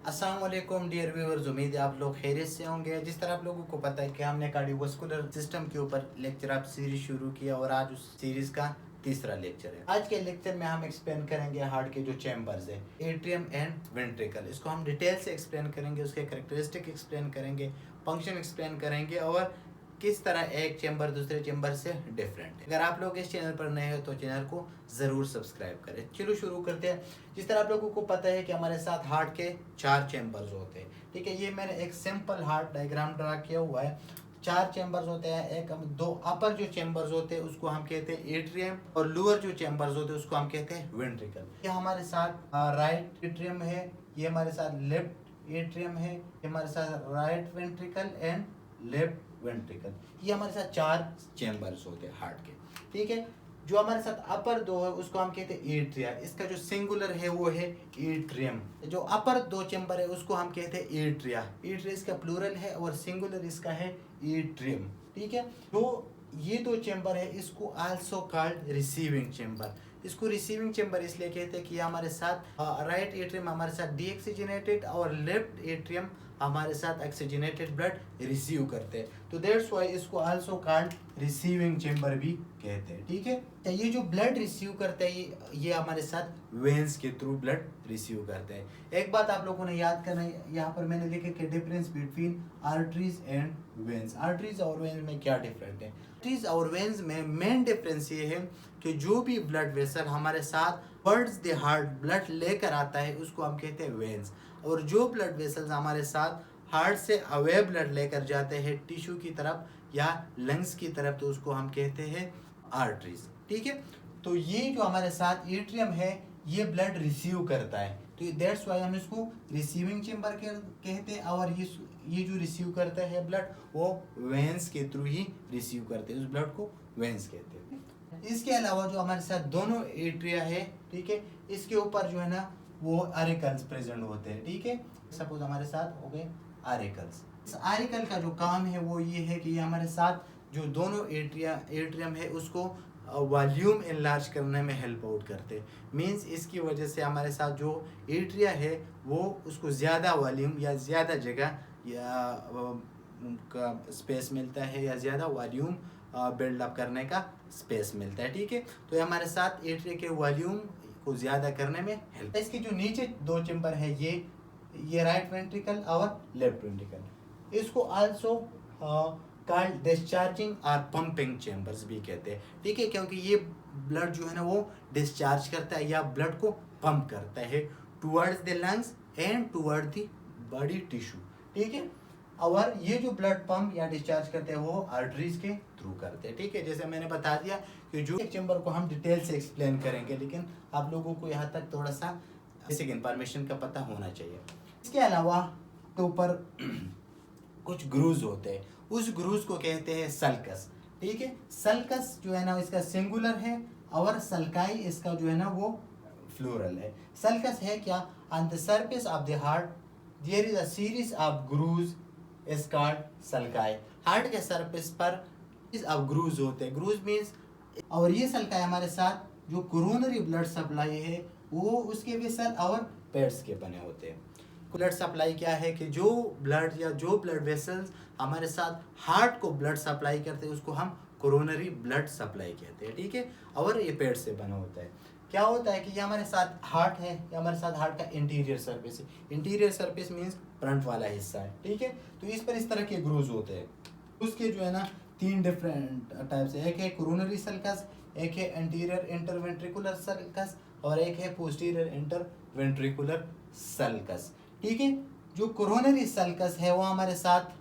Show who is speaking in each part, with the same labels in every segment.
Speaker 1: अस्सलाम वालेकुम dear viewers, उम्मीद है आप लोग खैरियत से होंगे। जिस तरह आप लोगों को पता है कि हमने कार्डियोवास्कुलर सिस्टम के ऊपर लेक्चर आप सीरीज शुरू किया और आज उस सीरीज का तीसरा लेक्चर है। आज के लेक्चर में हम एक्सप्लेन करेंगे हार्ट के जो चैम्बर्स है, एट्रियम एंड वेंट्रिकल। इसको हम डिटेल से एक्सप्लेन करेंगे, उसके कैरेक्टरिस्टिक एक्सप्लेन करेंगे, फंक्शन एक्सप्लेन करेंगे और किस तरह एक चैम्बर दूसरे चैम्बर से डिफरेंट है। अगर आप लोग इस चैनल पर नए हो तो चैनल को ज़रूर सब्सक्राइब करें। चलो शुरू करते हैं। जिस तरह आप लोगों को पता है कि हमारे साथ हार्ट के 4 चैम्बर्स होते हैं, ठीक है। ये मैंने एक सिंपल हार्ट डायग्राम ड्रा किया हुआ है। 4 चैम्बर्स होते हैं। एक दो अपर जो चैम्बर्स होते हैं उसको हम कहते हैं एट्रियम और लोअर जो चैम्बर्स होते हैं उसको हम कहते हैं वेंट्रिकल। ये हमारे साथ राइट एट्रियम है, ये हमारे साथ लेफ्ट एट्रियम है, ये हमारे साथ right ventricle and left ventricle. ये हमारे साथ 4 चैम्बर्स होते हैं हार्ट के, ठीक है। जो हमारे साथ अपर 2 है उसको हम कहते हैं एट्रिया। इसका जो सिंगुलर है वो है एट्रियम। जो अपर 2 चैम्बर है उसको हम कहते हैं एट्रिया। एट्रिया इसका प्लूरल है और सिंगुलर इसका है एट्रियम, ठीक है। तो ये 2 चैम्बर है, इसको आल्सो कॉल्ड रिसीविंग चैम्बर। इसको रिसीविंग चैम्बर इसलिए कहते हैं कि हमारे साथ राइट एट्रियम हमारे साथ डीऑक्सीजनेटेड और लेफ्ट एट्रियम हमारे साथ ऑक्सीजनेटेड ब्लड रिसीव करते हैं। तो दैट्स व्हाई इसको आल्सो कॉल्ड रिसीविंग चैम्बर भी कहते हैं, ठीक है। तो ये जो ब्लड रिसीव करते हैं ये हमारे साथ वेन्स के थ्रू ब्लड रिसीव करते हैं। एक बात आप लोगों ने याद करना है, यहाँ पर मैंने लिखा कि difference between arteries and veins. Arteries और वेन्स में क्या डिफरेंट है? आर्टरीज और वेन्स में मेन डिफरेंस ये है कि जो भी ब्लड वेसल हमारे साथ टुवर्ड्स द हार्ट ब्लड लेकर आता है उसको हम कहते हैं वेन्स, और जो ब्लड वेसल्स हमारे साथ हार्ट से अवे ब्लड लेकर जाते हैं टिश्यू की तरफ या लंग्स की तरफ तो उसको हम कहते हैं आर्टरीज, ठीक है। तो ये जो हमारे साथ एट्रियम है ये ब्लड रिसीव करता है, तो दैट्स वाई हम इसको रिसीविंग चैम्बर कहते हैं। और ये जो रिसीव करता है ब्लड वो वेन्स के थ्रू ही रिसीव करते हैं, उस ब्लड को वेन्स कहते हैं। इसके अलावा जो हमारे साथ दोनों एट्रिया है, ठीक है, इसके ऊपर जो है ना वो आरिकल्स प्रेजेंट होते हैं, ठीक है। सपोज हमारे साथ हो गए आरिकल्स। इस आरिकल का जो काम है वो ये है कि ये हमारे साथ जो दोनों एट्रियम है उसको वॉल्यूम इनलार्ज करने में हेल्प आउट करते हैं। मींस इसकी वजह से हमारे साथ जो एट्रिया है वो उसको ज़्यादा वॉल्यूम या ज़्यादा जगह या का स्पेस मिलता है या ज़्यादा वॉल्यूम बिल्डअप करने का स्पेस मिलता है, ठीक है। तो ये हमारे साथ एट्रिया के वॉल्यूम को ज़्यादा करने में हेल्प। इसके जो नीचे 2 चैम्बर है ये राइट वेंट्रिकल और लेफ्ट वेंट्रिकल, इसको आल्सो कॉल्ड डिस्चार्जिंग और पंपिंग चैम्बर्स भी कहते हैं, ठीक है, क्योंकि ये ब्लड जो है ना वो डिस्चार्ज करता है या ब्लड को पंप करता है towards the lungs and toward the body tissue, ठीक है। और ये जो ब्लड पंप या डिस्चार्ज करते हैं वो आर्टरीज के थ्रू करते हैं, ठीक है। जैसे मैंने बता दिया कि जो चैम्बर को हम डिटेल से एक्सप्लेन करेंगे, लेकिन आप लोगों को यहाँ तक थोड़ा सा बेसिक इंफॉर्मेशन का पता होना चाहिए। इसके अलावा के ऊपर कुछ ग्रूज होते हैं, उस ग्रूज को कहते हैं सल्कस, ठीक है। सल्कस जो है ना इसका सिंगुलर है और सल्काई इसका जो है ना वो फ्लूरल है। सल्कस है क्या? On the surface of the heart there is a series of grooves is called sulci. Heart के सरफेस पर इस अब ग्रूज होते हैं, ग्रूज मीन्स, और ये सल्काई हमारे साथ जो कोरोनरी ब्लड सप्लाई है वो उसके वेसल और पेड्स के बने होते हैं। ब्लड सप्लाई क्या है कि जो ब्लड या जो ब्लड वेसल्स हमारे साथ हार्ट को ब्लड सप्लाई करते हैं उसको हम कोरोनरी ब्लड सप्लाई कहते हैं, ठीक है। और ये पेट से बना होता है। क्या होता है कि ये हमारे साथ हार्ट है, ये हमारे साथ हार्ट का इंटीरियर सरफेस है। इंटीरियर सरफेस मीन्स फ्रंट वाला हिस्सा है, ठीक है। तो इस पर इस तरह के ग्रूज होते हैं। उसके जो है ना 3 डिफरेंट टाइप्स है, एक है कोरोनरी सल्कस, एक है एंटीरियर इंटरवेंट्रिकुलर सल्कस और एक है पोस्टीरियर इंटरवेंट्रिकुलर सल्कस, ठीक है। जो कोरोनरी सल्कस है वो हमारे साथ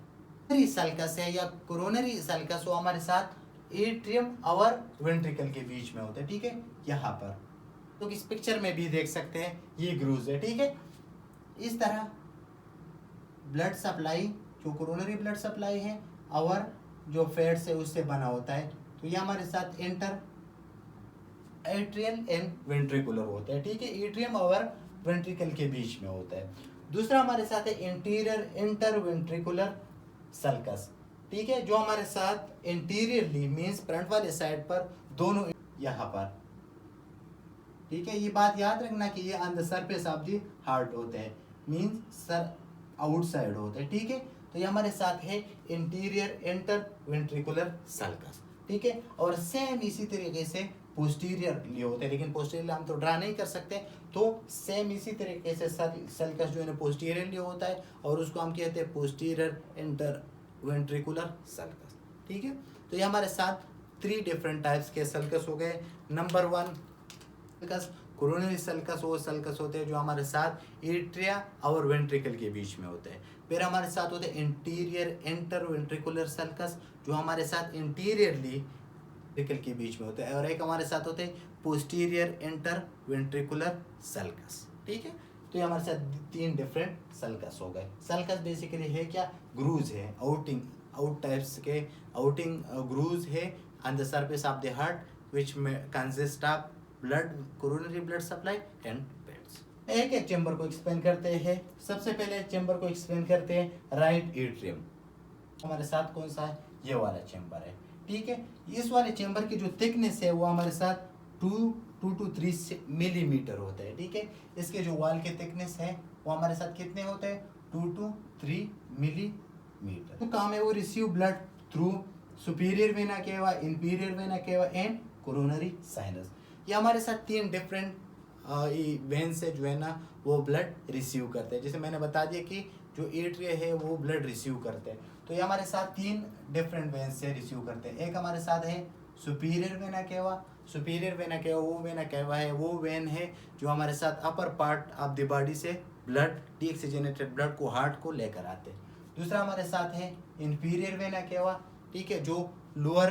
Speaker 1: सल्कस है या कोरोनरी सल्कस वो हमारे साथ एट्रियम और वेंट्रिकल के बीच में होता है, ठीक है। यहाँ पर तो इस पिक्चर में भी देख सकते हैं ये ग्रूज है, ठीक है। इस तरह ब्लड सप्लाई जो कोरोनरी ब्लड सप्लाई है और जो फैट्स है उससे बना होता है, तो ये हमारे साथ इंटर एट्रियल एंड वेंट्रिकुलर होता है, ठीक है। एट्रियम और वेंट्रिकल के बीच में होता है। दूसरा हमारे साथ है इंटीरियर इंटरवेंट्रिकुलर सल्कस, ठीक है, जो हमारे साथ इंटीरियरली मींस फ्रंट वाले साइड पर दोनों यहाँ पर, ठीक है। ये बात याद रखना कि ये on the surface of the heart होते हैं। मीन्स सर आउटसाइड होता है, ठीक है। तो ये हमारे साथ है इंटीरियर इंटर वेंट्रिकुलर सल्कस, ठीक है। और सेम इसी तरीके से पोस्टीरियरली होते हैं, लेकिन पोस्टीरियर हम तो ड्रा नहीं कर सकते, तो सेम इसी तरीके से सल्कस जो है ना पोस्टीरियरली होता है और उसको हम कहते हैं पोस्टीरियर इंटर वेंट्रिकुलर सल्कस, ठीक है। तो ये हमारे साथ 3 डिफरेंट टाइप्स के सल्कस हो गए। नंबर 1 सल्कस, कोरोनरी सल्कस वो सल्कस होते हैं जो हमारे साथ एट्रिया और वेंट्रिकल के बीच में होते हैं। फिर हमारे साथ होते हैं इंटीरियर इंटर वेंट्रिकुलर सल्कस जो हमारे साथ इंटीरियरली वेंट्रिकल के बीच में होते हैं, और एक हमारे साथ होते हैं पोस्टीरियर इंटर वेंट्रिकुलर सल्कस, ठीक है। तो ये हमारे साथ 3 डिफरेंट सल्कस हो गए। सल्कस बेसिकली है क्या, ग्रूज है, आउट टाइप्स के आउटिंग ग्रूज है on the surface of the heart which consist of blood, coronary blood supply and veins. एक एक चेंबर को एक्सप्लेन करते हैं। सबसे पहले चेंबर को एक्सप्लेन करते हैं राइट एट्रियम। हमारे साथ कौन सा है, ये वाला चेंबर है, ठीक है। इस वाले चेंबर की जो थिकनेस है वो हमारे साथ 2 to 3 मिलीमीटर होता है, ठीक है। इसके जो वॉल के थिकनेस है वो हमारे साथ कितने होते हैं, 2 to 3 मिलीमीटर। तो काम है वो receive blood through superior vena cava, inferior vena cava and coronary sinus. ये हमारे साथ 3 डिफरेंट वेन से जो है ना वो ब्लड रिसीव करते हैं। जैसे मैंने बता दिया कि जो एट्रिया है वो ब्लड रिसीव करते हैं, तो ये हमारे साथ 3 डिफरेंट वेन से रिसीव करते हैं। एक हमारे साथ है superior vena cava. Superior vena cava वो वेना केवा है, वो वेन है जो हमारे साथ upper part of the body से ब्लड, डीऑक्सीजनेटेड ब्लड को हार्ट को लेकर आते हैं। दूसरा हमारे साथ है इंफीरियर वेना केवा, ठीक है, जो lower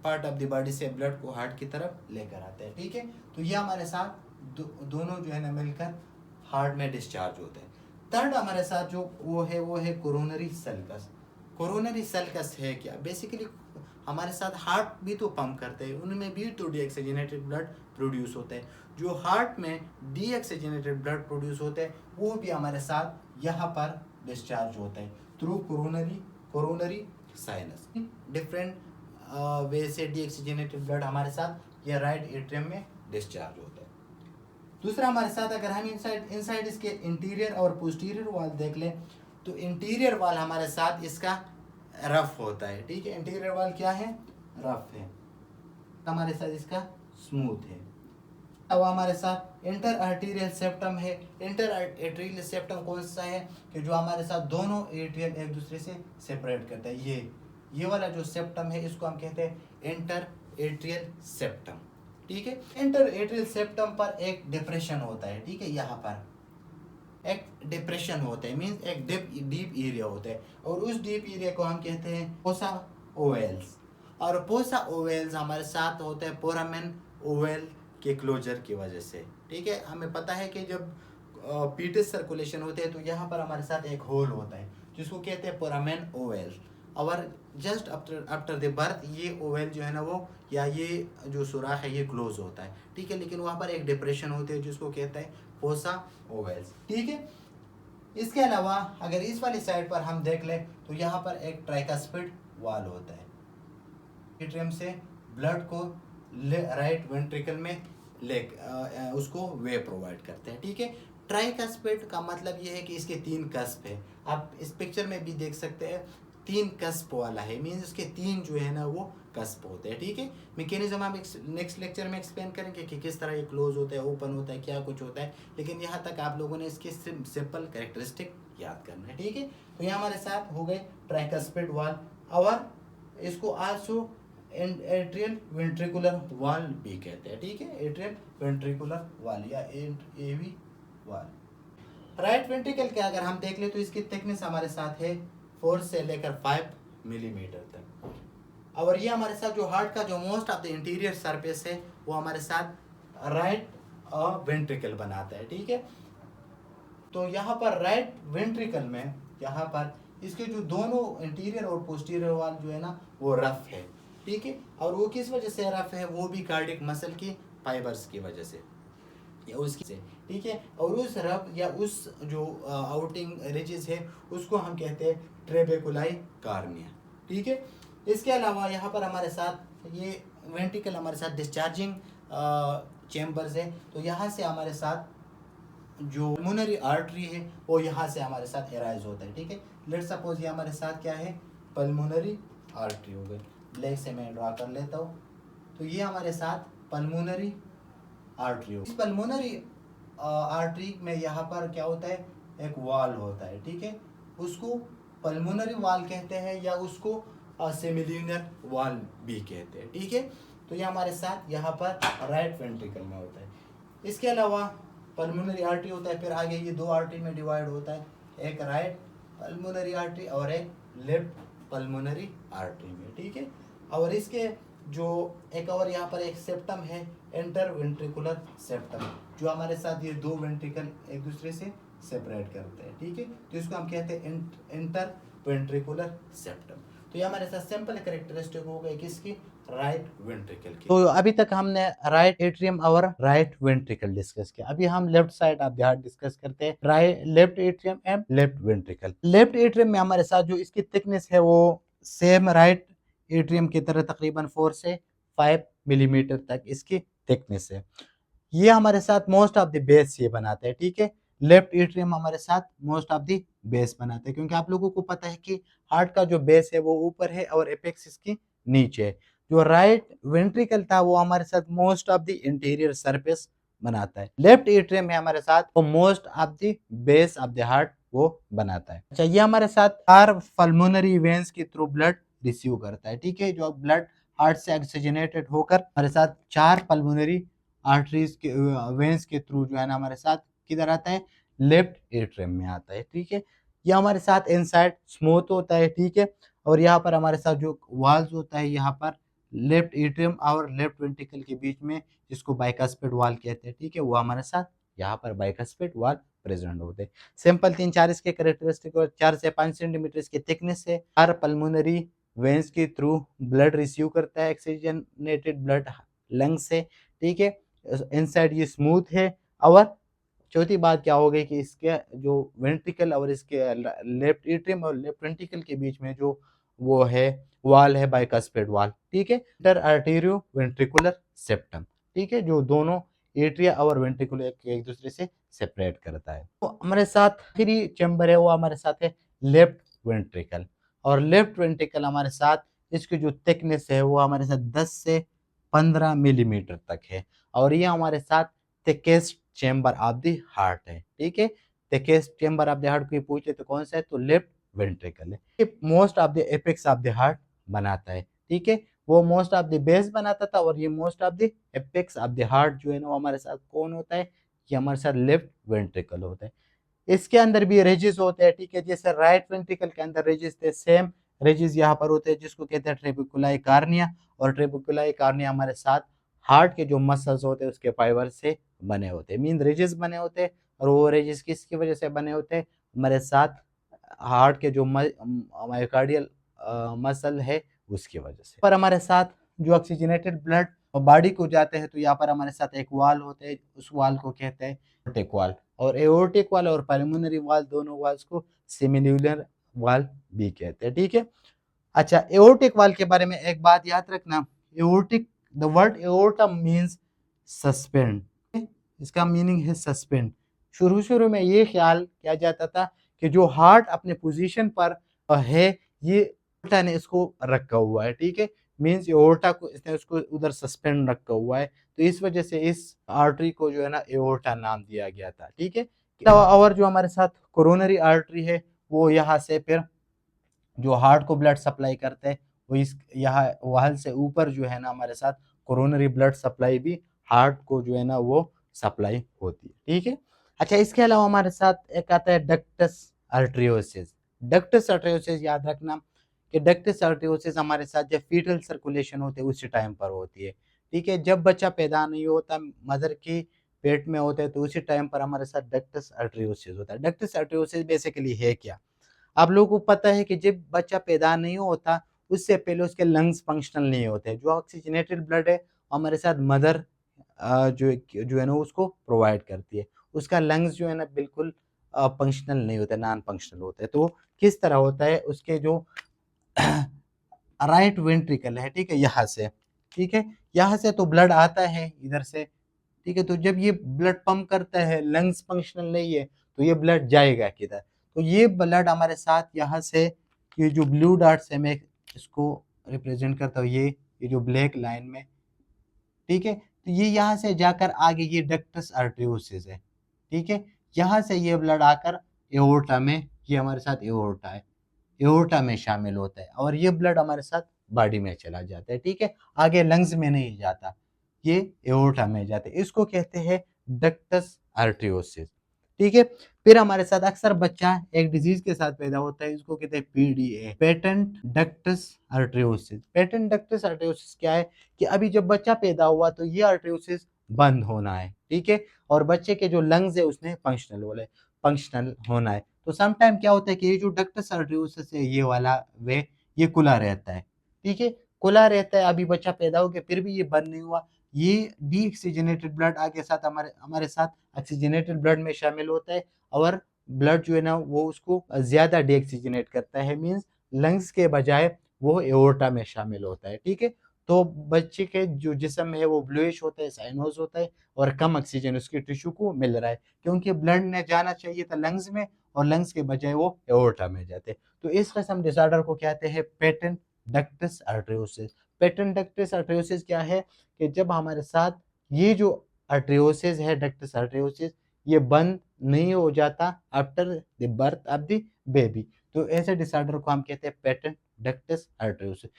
Speaker 1: part of the body से ब्लड को हार्ट की तरफ लेकर आते हैं, ठीक है। तो ये हमारे साथ दोनों जो है ना मिलकर हार्ट में डिस्चार्ज होते हैं। थर्ड हमारे साथ जो वो है कोरोनरी सल्कस। कोरोनरी सल्कस है क्या, बेसिकली हमारे साथ हार्ट भी तो पंप करते हैं, उनमें भी तो डीऑक्सीजनेटेड ब्लड प्रोड्यूस होता है। जो हार्ट में डीऑक्सीजनेटेड ब्लड प्रोड्यूस होते हैं वो भी हमारे साथ यहाँ पर डिस्चार्ज होता है through coronary sinus. Different way से डीऑक्सीजनेटेड ब्लड हमारे साथ ये राइट एट्रियम में डिस्चार्ज होता है। दूसरा हमारे साथ अगर हम इनसाइड इसके इंटीरियर और पोस्टीरियर वॉल देख लें तो इंटीरियर वॉल हमारे साथ इसका रफ होता है, ठीक है। इंटीरियर वॉल क्या है, रफ है। हमारे साथ इसका स्मूथ है। अब हमारे साथ इंटर आर्टीरियल सेप्टम है। इंटर आर्टीरियल सेप्टम कौन सा है कि जो हमारे साथ दोनों एट्रियम एक दूसरे से सेपरेट करता है। ये वाला जो सेप्टम है इसको हम कहते हैं इंटर एट्रियल सेप्टम, ठीक है। इंटर एट्रियल सेप्टम पर एक डिप्रेशन होता है, ठीक है। यहाँ पर एक डिप्रेशन होता है, मीन्स एक डीप एरिया होता है, और उस डीप एरिया को हम कहते हैं पोसा ओवेल्स। और पोसा ओवेल्स हमारे साथ होते हैं फोरामेन ओवेल के क्लोजर की वजह से, ठीक है। हमें पता है कि जब पीटस सर्कुलेशन होते हैं तो यहाँ पर हमारे साथ एक होल होता है जिसको कहते हैं फोरामेन ओवेल। और जस्ट आफ्टर द बर्थ ये ओवेल जो है ना वो, या ये जो सुराख है ये क्लोज होता है, ठीक है। लेकिन वहाँ पर एक डिप्रेशन होती है जिसको कहते हैं फोसा ओवेल्स, ठीक है। इसके अलावा अगर इस वाली साइड पर हम देख लें तो यहाँ पर एक ट्राइकास्पिड वॉल होता है, एट्रियम से ब्लड को राइट वेंट्रिकल में उसको वे प्रोवाइड करते हैं, ठीक है। ट्राइकास्पिड का मतलब ये है कि इसके 3 कस्प है। आप इस पिक्चर में भी देख सकते हैं 3 कस्प वाला है, मीन्स उसके 3 जो है ना वो कस्प होते हैं, ठीक है। मैकेनिज्म हम नेक्स्ट लेक्चर में एक्सप्लेन करेंगे कि किस तरह ये क्लोज होता है, ओपन होता है, क्या कुछ होता है, लेकिन यहाँ तक आप लोगों ने इसके सिंपल कैरेक्टरिस्टिक याद करना है, ठीक है। तो ये हमारे साथ हो गए ट्राइकास्पिड वॉल, और इसको आल्सो एट्रियल वेंट्रिकुलर वॉल भी कहते हैं, ठीक है। एट्रियल वेंट्रिकुलर वॉल या एवी वॉल। राइट वेंट्रिकल के अगर हम देख ले तो इसकी थिकनेस हमारे साथ है 4 से लेकर 5 मिलीमीटर तक। और ये हमारे साथ जो हार्ट का जो most of the interior surface है वो हमारे साथ राइट वेंट्रिकल बनाता है, ठीक है। तो यहाँ पर राइट वेंट्रिकल में यहाँ पर इसके जो दोनों इंटीरियर और पोस्टीरियर वॉल जो है ना वो रफ है, ठीक है। और वो किस वजह से रफ है, वो भी कार्डिक मसल की फाइबर्स की वजह से या उसकी से, ठीक है। और उस रफ या उस जो आउटिंग रिजेस है उसको हम कहते हैं ट्रेबेकुलाई कार्निया, ठीक है। इसके अलावा यहाँ पर हमारे साथ ये वेंट्रिकल हमारे साथ डिस्चार्जिंग चेम्बर्स है, तो यहाँ से हमारे साथ जो पल्मोनरी आर्टरी है वो यहाँ से हमारे साथ एराइज होता है, ठीक है। लेट सपोज ये हमारे साथ क्या है, पल्मोनरी आर्टरी हो गई। ब्लैक से मैं ड्रा कर लेता हूँ। तो ये हमारे साथ पल्मोनरी आर्टरी हो। इस पल्मोनरी आर्टरी में यहाँ पर क्या होता है, एक वॉल होता है, ठीक है। उसको पल्मोनरी वॉल कहते हैं या उसको सेमिल्यूनर वॉल भी कहते हैं, ठीक है। तो ये हमारे साथ यहाँ पर राइट वेंट्रिकल में होता है। इसके अलावा पल्मोनरी आर्टरी होता है, फिर आगे ये दो आर्टरी में डिवाइड होता है, एक राइट पल्मोनरी आर्टरी और एक लेफ्ट पल्मोनरी आर्टरी में, ठीक है। और इसके जो एक और यहाँ पर एक सेप्टम है, इंटर वेंट्रिकुलर सेप्टम, जो हमारे साथ ये दो वेंट्रिकल एक दूसरे से सेपरेट करते हैं, ठीक है। तो इसको हम कहते हैं इंटर वेंट्रिकुलर सेप्टम। तो ये हमारे साथ सिंपल कैरेक्टरिस्टिक हो गए किसकी, राइट वेंट्रिकल की। तो अभी तक हमने राइट एट्रियम और राइट वेंट्रिकल डिस्कस किया। अभी हम left side of the heart discuss करते हैं, right left atrium and left ventricle. Left atrium में हमारे साथ जो इसकी थिकनेस है वो सेम राइट एट्रियम की तरह तकरीबन 4 से 5 मिलीमीटर तक इसकी थिकनेस है। ये हमारे साथ मोस्ट ऑफ द बेस ये बनाते हैं, ठीक है। लेफ्ट एट्रियम हमारे साथ मोस्ट ऑफ द बेस बनाते हैं, क्योंकि आप लोगों को पता है कि हार्ट का जो बेस है वो ऊपर है और एपेक्स इसकी नीचे है। जो राइट वेंट्रिकल था वो हमारे साथ most of the interior surface बनाता है। लेफ्ट एट्रियम है हमारे साथ वो most of the base of the heart वो बनाता है। अच्छा, ये हमारे साथ 4 पल्मोनरी वेन्स के थ्रू ब्लड रिसीव करता है, ठीक है। जो ब्लड हार्ट से ऑक्सीजनेटेड होकर हमारे साथ 4 पल्मोनरी आर्टरीज के वेन्स के थ्रू जो है ना हमारे साथ किधर आता है, लेफ्ट एट्रियम में आता है, ठीक है। ये हमारे साथ इनसाइड स्मूथ होता है, ठीक है। और यहाँ पर हमारे साथ जो वाल्स होता है यहाँ पर लेफ्ट एट्रियम और लेफ्ट वेंट्रिकल के बीच में, जिसको बाइकास्पिड वाल कहते हैं, ठीक है, वो हमारे साथ यहाँ पर बाइकास्पिड वाल प्रेजेंट होते हैं। सिंपल 3-4 इसके कैरेक्टरिस्टिक और 4 से 5 सेंटीमीटर इसकी थिकनेस है। हर पल्मोनरी वेन्स के थ्रू ब्लड रिसीव करता है, ऑक्सीजनेटेड ब्लड लंग से, ठीक है। इनसाइड ये स्मूथ है। और चौथी बात क्या हो गई कि इसके जो वेंट्रिकल और इसके लेफ्ट एट्रियम और लेफ्ट वेंट्रिकल के बीच में जो वो है वाल है बाइकास्पिड वाल, ठीक है, इंटर आर्टेरियो वेंट्रिकुलर सेप्टम, ठीक है, जो दोनों एट्रिया और वेंट्रिकुल एक दूसरे से सेपरेट करता है। तो हमारे साथ आखिरी चैम्बर है वो हमारे साथ है लेफ्ट वेंट्रिकल। और लेफ्ट वेंट्रिकल हमारे साथ इसकी जो थिकनेस है वो हमारे साथ 10 से 15 मिलीमीटर तक है। और ये हमारे साथ thickest chamber of the heart है, ठीक है। Thickest chamber of the heart को पूछे तो कौन सा है, तो लेफ्ट वेंट्रिकल है। ये most of the apex of the heart बनाता है, ठीक है। वो मोस्ट ऑफ द बेस बनाता था और ये most of the apex of the heart जो है ना वो हमारे साथ कौन होता है, ये हमारे साथ लेफ्ट वेंट्रिकल होता है। इसके अंदर भी रेजिस होते हैं, ठीक है। जैसे राइट वेंट्रिकल के अंदर रेजिस थे, सेम रेजिस यहाँ पर होते हैं, जिसको कहते हैं ट्रेबिकुलाई कार्निया। और ट्रेबिकुलाई कार्निया हमारे साथ हार्ट के जो मसल्स होते हैं उसके फाइबर से बने होते हैं, मीन रेजिस बने होते हैं। और वो रेजिस किसकी वजह से बने होते हैं, हमारे साथ हार्ट के जो मायोकार्डियल मसल है उसकी वजह से। पर हमारे साथ जो ऑक्सीजनेटेड ब्लड बॉडी को जाते हैं तो यहाँ पर हमारे साथ एक वाल होते हैं, उस वाल को कहते हैं एओर्टिक वाल। और एओर्टिक वाल और पल्मोनरी वाल दोनों वाल्स को सेमिल्यूलर वाल भी कहते हैं, ठीक है। अच्छा, एओर्टिक वाल के बारे में एक बात याद रखना, aortic, the word aorta means suspend, इसका मीनिंग है सस्पेंड। शुरू शुरू में ये ख्याल किया जाता था कि जो हार्ट अपने पोजीशन पर है ये एओर्टा ने इसको रखा हुआ है, ठीक है, मींस एओर्टा को इसने उसको उधर सस्पेंड रखा हुआ है। तो इस वजह से इस आर्टरी को जो है ना एओर्टा नाम दिया गया था, ठीक है। और जो हमारे साथ कोरोनरी आर्टरी है वो यहाँ से फिर जो हार्ट को ब्लड सप्लाई करते हैं वो इस यहाँ वाल से ऊपर जो है ना हमारे साथ कोरोनरी ब्लड सप्लाई भी हार्ट को जो है ना वो सप्लाई होती है, ठीक है। अच्छा, इसके अलावा हमारे साथ एक आता है डक्टस आर्टरियोसिस। डक्टस आर्टरियोसिस याद रखना कि डक्टस आर्टरियोसिस हमारे साथ जब फीटल सर्कुलेशन होते है उसी टाइम पर होती है, ठीक है। जब बच्चा पैदा नहीं होता, मदर की पेट में होता है, तो उसी टाइम पर हमारे साथ डक्टस आर्टरियोसिस होता है। डक्टस आर्टरियोसिस बेसिकली है क्या, आप लोगों को पता है कि जब बच्चा पैदा नहीं होता उससे पहले उसके लंग्स फंक्शनल नहीं होते। जो ऑक्सीजनेटेड ब्लड है हमारे साथ मदर जो है ना उसको प्रोवाइड करती है, उसका लंग्स जो है ना बिल्कुल फंक्शनल नहीं होता, नॉन फंक्शनल होता है। तो किस तरह होता है, उसके जो राइट वेंट्रिकल है, ठीक है, यहाँ से, ठीक है, यहाँ से तो ब्लड आता है इधर से ठीक है। तो जब ये ब्लड पंप करता है, लंग्स फंक्शनल नहीं है, तो ये ब्लड जाएगा किधर? तो ये ब्लड हमारे साथ यहाँ से, ये जो ब्लू डॉट्स है, मैं इसको रिप्रेजेंट करता हूँ, ये जो ब्लैक लाइन में, ठीक है। तो ये यहाँ से जाकर आगे ये डक्टस आर्टरियोसिस है, ठीक है। यहाँ से ये ब्लड आकर एओर्टा में, ये हमारे साथ एओर्टा है, एओर्टा में शामिल होता है और ये ब्लड हमारे साथ बॉडी में चला जाता है, ठीक है। आगे लंग्स में नहीं जाता, ये एओर्टा में जाता है। इसको कहते हैं डक्टस आर्टरियोसिस, ठीक है। फिर हमारे साथ अक्सर बच्चा एक डिजीज के साथ पैदा होता है, इसको कहते हैं PDA, patent ductus आर्टरियोसिस। Patent ductus आर्टरियोसिस क्या है कि अभी जब बच्चा पैदा हुआ तो ये आर्टरियोसिस बंद होना है, ठीक है। और बच्चे के जो लंग्स है उसने फंक्शनल होना है। तो सम टाइम क्या होता है कि ये जो डक्टस आर्टरियोसिस है, ये वाला वे, ये खुला रहता है, ठीक है, खुला रहता है। अभी बच्चा पैदा हो गया फिर भी ये बंद नहीं हुआ, ये डीऑक्सीजनेटेड ब्लड आगे साथ हमारे हमारे साथ ऑक्सीजनेटेड ब्लड में शामिल होता है और ब्लड जो है ना वो उसको ज्यादा डीऑक्सीजनेट करता है, मींस लंग्स के बजाय वो एओर्टा में शामिल होता है, ठीक है। तो बच्चे के जो जिस्म है वो ब्लूइश होता है, साइनोज होता है और कम ऑक्सीजन उसके टिश्यू को मिल रहा है, क्योंकि ब्लड ने जाना चाहिए था लंग्स में और लंग्स के बजाय वो एओर्टा में जाते। तो इस किस्म डिसऑर्डर को कहते हैं पेटेंट डक्टस आर्टरियोसिस। पेटेंट डक्टस आर्टरियोसिस क्या है कि जब हमारे साथ ये जो आर्टरियोसिस है, डक्टस आर्टरियोसिस, ये बंद नहीं हो जाता after the birth of the baby, तो ऐसे डिसऑर्डर को हम कहते हैं पेटेंट डक्टस आर्टरियोसिस।